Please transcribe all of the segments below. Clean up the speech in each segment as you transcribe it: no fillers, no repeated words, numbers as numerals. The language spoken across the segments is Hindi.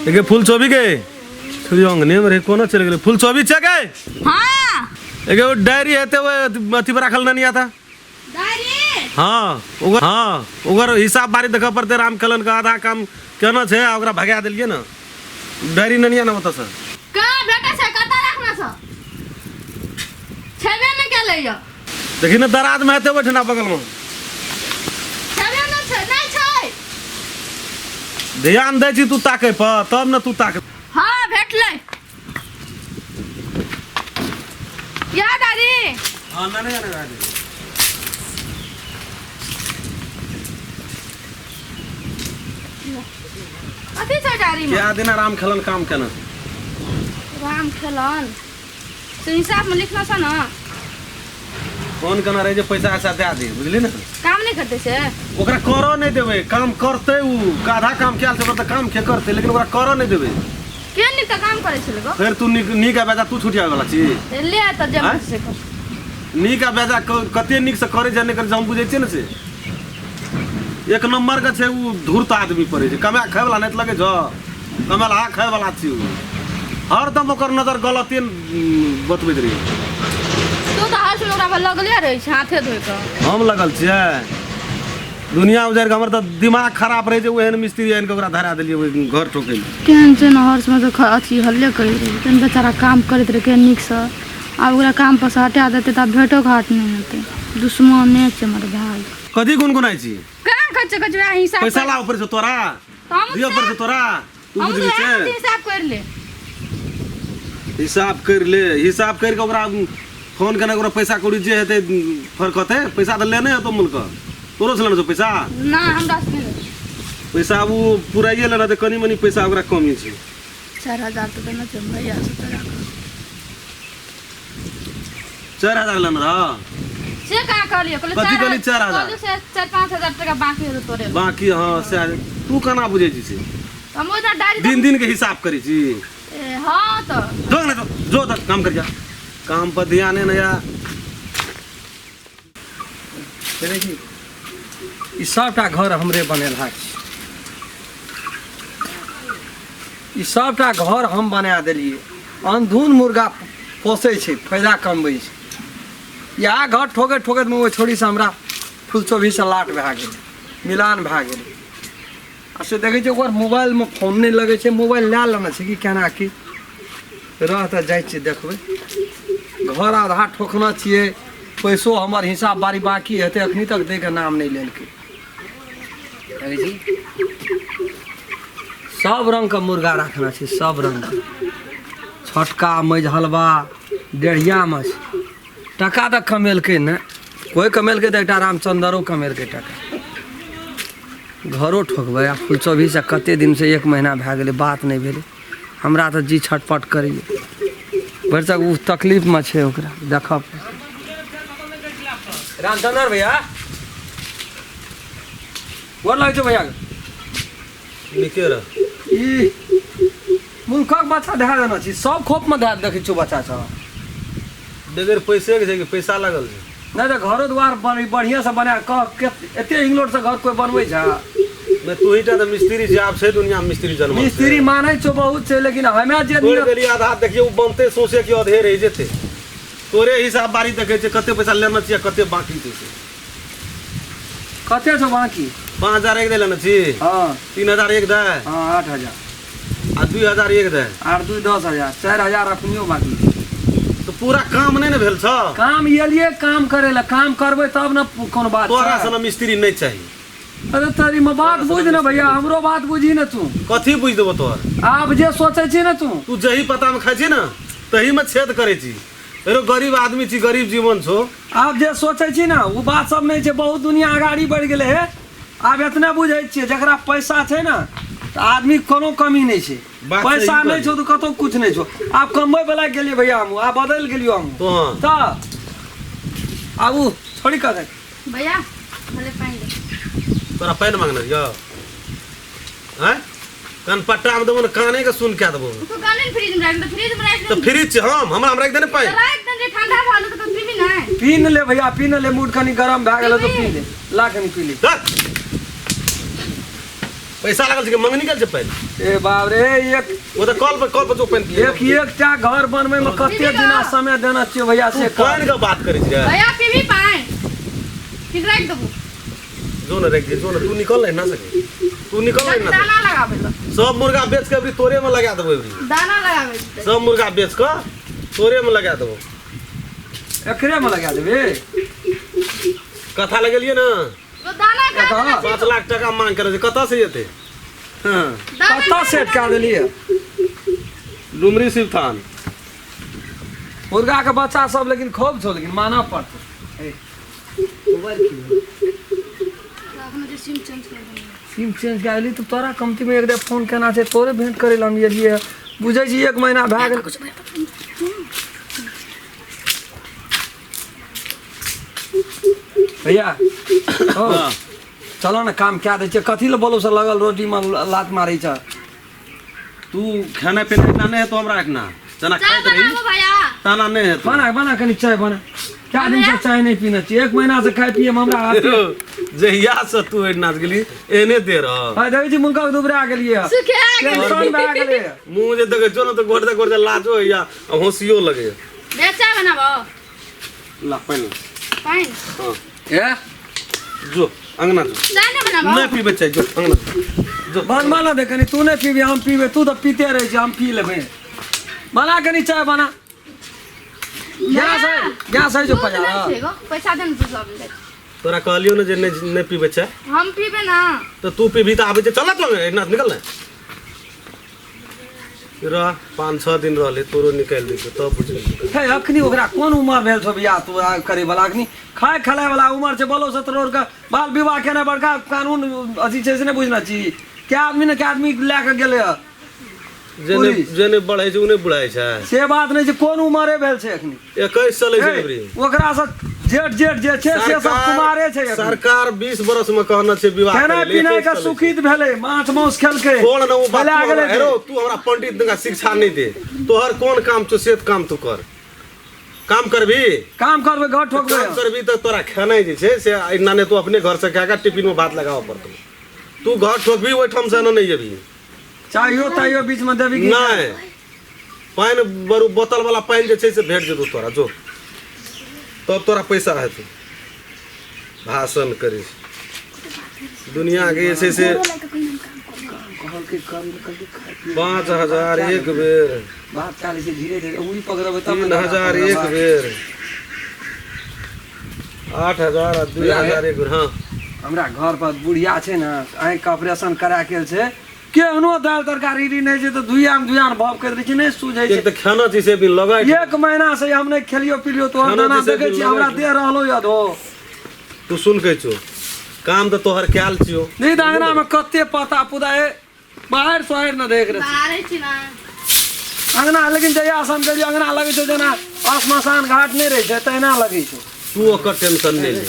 देखिए फूल चोबी के अंगने में कौन चले गए फूल चोबी चके हां एगे वो डायरी हेते वो अथी पर रखल नहीं आता डायरी हाँ ओकर हिसाब बारी देखा पड़ते राम कलन का आधा काम केना छे ओकरा भगा देलिए ना डायरी नहीं ना बता सर का बेटा से कता रखना छ छेबे न के लइयो देखि ना दराज में हेते बैठना बगल में छेबे न छ नहीं छै ध्यान दे छी तू ताके प तब न तू ताके हां भेटले याद आरी हां ना नहीं अथी छ डायरी में क्या दिन राम खेलन काम केना राम खेलन तो हिसाब में लिखना छ ना फोन करना रहे जे पैसा ऐसा दे दे बुझली ना काम नहीं करते से ओकरा करो नहीं देबे काम करते उ आधा काम केल से मतलब काम के करते लेकिन ओकरा करो नहीं देबे के नहीं तो काम करे छले गो फिर तू नीक आ बेटा तू छुटिया वाला छी ले त जम से कर नीक आ बेटा कते नीक से करे जाने कर हम बुझे छी ना से एक नंबर का छे उ धूर्त आदमी पड़े छे कमा खाए वाला नहीं लगे छ कमा ला खाए वाला छी हरदम ओकर नजर गलते बतबैत रही तू तो हाथ में ओकरा लगले रहे छ हाथे धोइ के हम लगल छिए दुनिया उजार के हमर त दिमाग खराब रहे जे ओहन मिस्त्री आइन के ओकरा धरा देलिए घर ठोके टेंशन हर्ष में तो अथी हल्ले करी रही तन बेचारा काम करत रहे के निक से अब ओकरा काम पर से हटा देते त भेटो घाट नहीं होते दुश्मन ने छ हमर भाई कदी गुनगुनाई छी का कच्चे कच्चे हिसाब पैसा ला ऊपर से तोरा दियो ऊपर से तोरा तू हम बुझली छे हिसाब कर ले हिसाब कर के ओकरा फोन करना ओकरा पैसा कौड़ी जे हेते फरकते पैसा त लेने तो मुल्क तोरो से लेने पैसा ना हमरा से पैसा वो पुराइए लेना तो कनी मनी पैसा ओकरा कमी छै 4000 तो देना छै भैया से तोरा 4000 लेना रहा से का कहलियो कथी कहली 4000 से 4-5,000 टका बाकी हो तोरे बाकी हां से तू कना बुझे छी से हम ओना डायरी दिन दिन के हिसाब करी छी हां तो जो तक काम कर जा काम पर ध्यान है नया देखी ई सबटा घर हमरे बनेला छै ई सबटा घर हम बना देलिए अंधुन मुर्गा पोसै छै फायदा कमबै छै या घर ठोके ठोके में वो छोड़ी से हमरा फुलचोभी से लाट भए गेल मिलान भए गेल आ से देखै छै ओकर मोबाइल में फोन नहीं लगे छै मोबाइल लै लेना छै कि केना की रह त जाइ छी देखबै घर आधा ठोकना छिए पैसो हमर हिसाब बारी बाकी हेतै अखनी तक दे के नाम नहीं लेलकै देखै छी सब रंग का मुर्गा रखना छै सब रंग छोटका मझलवा डेढ़िया मछ टका तो कमेलकै ने कोई कमेलकै तो एकटा रामचंद्रो कमेलकै टका घरो ठोकबै आ फुलचोभी से कते दिन से 1 महीना भए गेलै बात नहीं भेलै हमरा तो जी छटपट करैए भरि तक उ तकलीफ में छै ओकरा देखब रामचंद्र भैया गोर लागै छै भैया निके रह ई मुल्कक बच्चा धए देना छी सब खोप में धए देखै छियौ बच्चा सब बगैर पैसे के छै कि पैसा लागल छै नहीं तो घरो द्वार बढ़िया से बना कह एते इंग्लैंड से घर कोई बनबै छै मैं तू हीटा तो मिस्त्री छै आब छै दुनिया में मिस्त्री जन्म मिस्त्री मानै छौ बहुत छै लेकिन हमे जे तोरे गेली आधा देखिए उ बनते सोचे कि अधे रह जेते तोरे हिसाब बारी देखे छै कते पैसा लेना चाहिए कते बाकी छै कते छौ बाकी 5000 एक दे लेना छी हां 3000 एक दे हां 8000 आ 2000 एक दे आर 10,000 4000 अपनियो बाकी तो पूरा काम नहीं न भेल छ काम ये लिए काम करे ला काम करबै तब न कोन बात तोरा से मिस्त्री नहीं चाहिए अरे तेरी में बात बुझ न भैया हमरो बात बुझी न तू कथी बुझ देबो तोर आप जे सोचे छी न तू जही पता में खाइ छी न तही में छेद करे छी एरो गरीब आदमी छी गरीब जीवन छो आप जे सोचे छी न वो बात सब नहीं छै बहुत दुनिया आगाड़ी बढ़ गेले है आप इतना बुझै छियै जकरा पैसा छै न तो आदमी कोनो कमी नहीं छै पैसा नहीं छो तो कतो कुछ नहीं छो आप कमबै वाला गेलिए भैया हम आप बदल गेलियो हम तो आबू थोड़ी कर भैया भले पानी दे तोरा पैन मांगना यो हैं कान पट्टा में देबो न काने के सुन के देबो तो काने फ्रिज में रख तो फ्रिज छ हम हमरा एक दिन पाई रात दिन ठंडा भालू तो पीबी ना पी न ले भैया पी न ले मूड कनी गरम भ गेल तो पी ले ला कनी पी ले पैसा लागल छै मंगनी कर छै पहले ए बाप रे एक वो तो कॉल पर जो पेन एकटा घर बनबै में कते दिना समय देना चाहिए भैया से कौन का बात करे छै भैया पीवी पाए ठीक राख देबो जो न रख दे जो न तू निकल ना सके तू निकल ना दाना लगाबे ला सब मुर्गा बेच के अभी तोरे में लगा देबो अभी दाना लगाबे सब मुर्गा बेच के तोरे में लगा देबो एकरे में लगा देबे कथा लगेलिए ना तो दाना का 5 लाख टका मांग करे कत से जेते हां कत्ता सेट कर देलिए डुमरी शिव थान मुर्गा के बच्चा सब लेकिन खूब छौ लेकिन माना पड़तो ए मोबाइल की अपने सिम चेंज कर देना सिम चेंज कर ली तो तोरा कंपनी में एक दे फोन केना छै तोरे भेंट करे ला हम एलिए बुझै छी 1 महीना भए गेल भैया ओ चलो ना काम क्या दे छै कथी ले बोलो से लगल रोटी में लात मारै छ तू खाना पीना इतना नहीं है तो हमरा रखना तना चाय खाइत रही बनाबो भैया तना नहीं है तो बना कनी चाय बना क्या दिन से चाय नहीं पीना चाहिए 1 महीना से खाए पिए में हमरा आते जहिया से तू नाच गेली एने दे रह हाय देखै छी मुनका दुबरा गेलिए सुखे आ गेल टेंशन भए गेलै मुंह जे देखे जो ना तो गोरदे गोरदे लाजो या होशियो लगे दे चाय बनाबो ला पानी पानी हां ए जो अंगना जो चाय नहीं बनाबो नहीं पीबे चाहे जो अंगना जो बन बना दे कनी तू नहीं पीबे हम पीबे तू तो पीते रहे छी हम पी लेबे बना कनी चाय बना गैस है जो पजा पैसा देन तू सब ले तोरा कहलियो ना जे नहीं पीबे चाहे हम पीबे ना तो तू पीबी तो आबे चल तो ना निकल ना रह 5-6 दिन रहले तोरो निकाल दे तब बुझ हे अखनी ओकरा कोन उमर भेल छौ बियाह तू करे वाला अखनी खाए खलाए वाला उमर छै बोलो 17 का बाल विवाह केना बड़का कानून अथी छै से नहीं बुझना चाहिए क्या आदमी ले के गेले जेने बढ़े छै उने बुढ़ाई छै से बात नहीं छै कोन उमरे भेल छै अखनी 21 चले छै रे ओकरा से जेठ जे छै से सब कुमारे छै अखनी। सरकार 20 बरस में कहना छै विवाह खाना करे, पीना लेकिन का चले सुखित भेले माछ मांस खेलके छोड़ ना वो बात पहले आ गेले हेरो तू हमरा पंडित का शिक्षा नहीं दे तोहर कौन काम तो से काम तू कर काम करबी काम करबे घर ठोकबे काम करबी तो तोरा खाना जे छै से इना ने तू अपने घर से खाएगा टिफिन में भात लगाव पड़तो तू घर ठोकबी ओइ ठाम से नहीं जेबी चाहियो ताइयो बीच में देबी की नहीं पानी बरू बोतल वाला पानी जे छै से भेट जेतौ तोरा जो तब तोरा पैसा हेतौ भाषण करे दुनिया के जे छै से 5,000 एक बेर बात चाले से धीरे धीरे उही पकड़बे तब 3,000 एक बेर 8,000 आ 2,000 एक बेर हाँ हमरा घर पर बुढ़िया छै ना आँखि के ऑपरेशन करा के छै केहनो दाल तरकारी नहीं छै तो दुइयान भाव कर दै छै नहीं सूझै छै एक तो खाना छै से भी लगा 1 महीना से हम नहीं खेलियो पिलियो तो खाना दाना जैसे देखे छी भी हमरा लगा दे रहलो याद हो तू सुन के छो काम तो तोहर ख्याल छियो नहीं दांगना में कते पता पुदाए बाहर सोहर न देख रहे बाहर छी ना अंगना लेकिन जया हम गेलियो अंगना लगे छै जेना आसमशान घाट नहीं रहे छै तहिना लगे छै तू ओकर टेंशन नहीं ले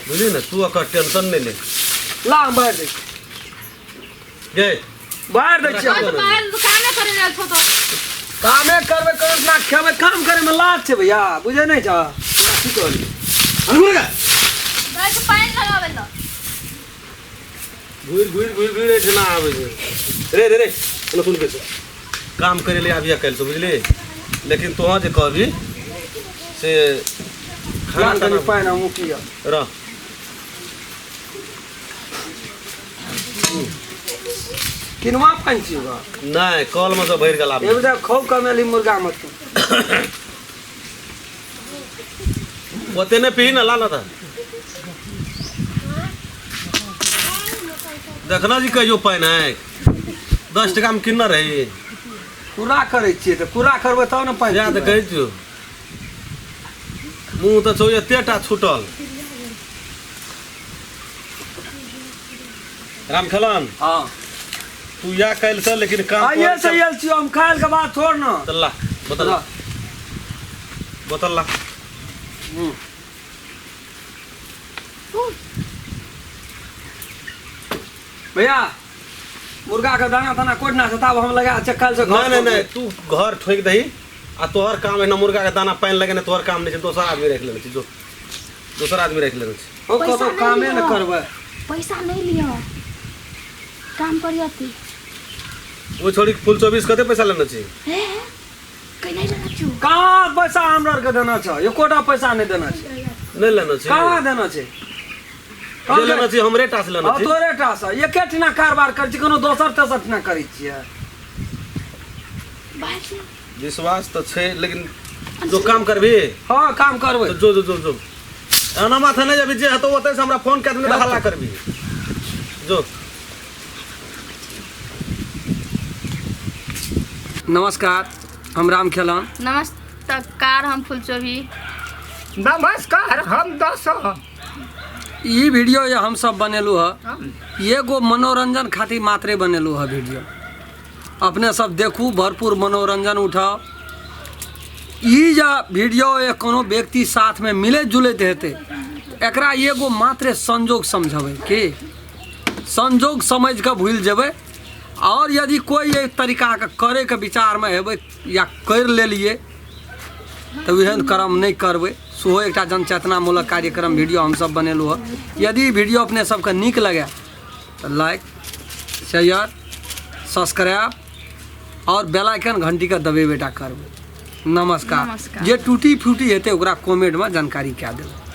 बुझली ना तू ओकर टेंशन नहीं ले ला हम बाहर दे गे बाहर दे छियै तो बाहर दुकाने करे जा छो तो कामे करबे करत ना खेबे काम करे में लाज छै भैया बुझे नहीं छ की कहली अनुगा भाई तो पानी लगावे लो घुर एठना आवे छै रे ओना सुन के छो काम करे ले आबिया कल से बुझली लेकिन तोहा जे कहबी से खाना खाना खाना पानी मुकिया रह किनवा पानी छियो नहीं कल में तो भर गेला ए बजा खूब कमेली मुर्गा मत ओते ने पी ना लाला था देखना जी कहियो पाइन है 10 टका में किन्ना रही पूरा करे छियै त पूरा करबे तब न पानी याद कह दियो मुंह तो छो एतेटा छूटल राम खलन हां तू या कैल से लेकिन काम आइए से यल छियो हम खाइल के बाद छोड़ न चल ला बोतल ला भैया मुर्गा का दाना थाना कोटना से तब हम लगा चक्कल से नहीं तू घर ठोक दही आ तोहर काम है ना मुर्गा के दाना पानी लगे ना तोहर काम नहीं छै दोसर आदमी रख लेने छी जो दोसर आदमी रख लेने छी ओ कतो कामे न करबे पैसा नहीं लियो काम करियती वो छोड़ी फुल 24 कते पैसा लेना चाहिए हे कहीं नहीं लगा छु कहाँ पैसा हमरा के देना छ एकोटा पैसा नहीं देना छ नहीं लेना चाहिए कहाँ देना छ जे लेना चाहिए हमरे टास लेना चाहिए तोरे टास एके ठिना कारोबार कर छी कोनो दोसर तेसर ठिना करै छियै बात विश्वास तो छे लेकिन जो काम करबी हाँ काम करबै तो जो एना माथा नहीं जब जे हतो ओते से हमरा फोन कर देने हल्ला करबी जो नमस्कार हम राम खेलान नमस्कार हम फुलचोभी नमस्कार हम 10 ई वीडियो ये हम सब बनेलू है एगो मनोरंजन खातिर मात्रे बनेलू है वीडियो अपने सब देखू भरपूर मनोरंजन उठाओ ई जा वीडियो ये कोनो व्यक्ति साथ में मिले जुले हेते एकरा एगो मात्रे संजोग समझबै के संजोग समझ के भूल जेबै और यदि कोई एक तरीका के करे के विचार में हेबै या कर लेलिए तो एहन कर्म नहीं करबै सेहो एक जनचेतनामूलक कार्यक्रम वीडियो हम सब बनेलू है यदि वीडियो अपने सबके नीक लगे तो लाइक शेयर सब्सक्राइब और बेल आइकन घंटी का दबेबेटा करबै नमस्कार जे टूटी फूटी हेतै ओकरा कमेंट में जानकारी कए देबै।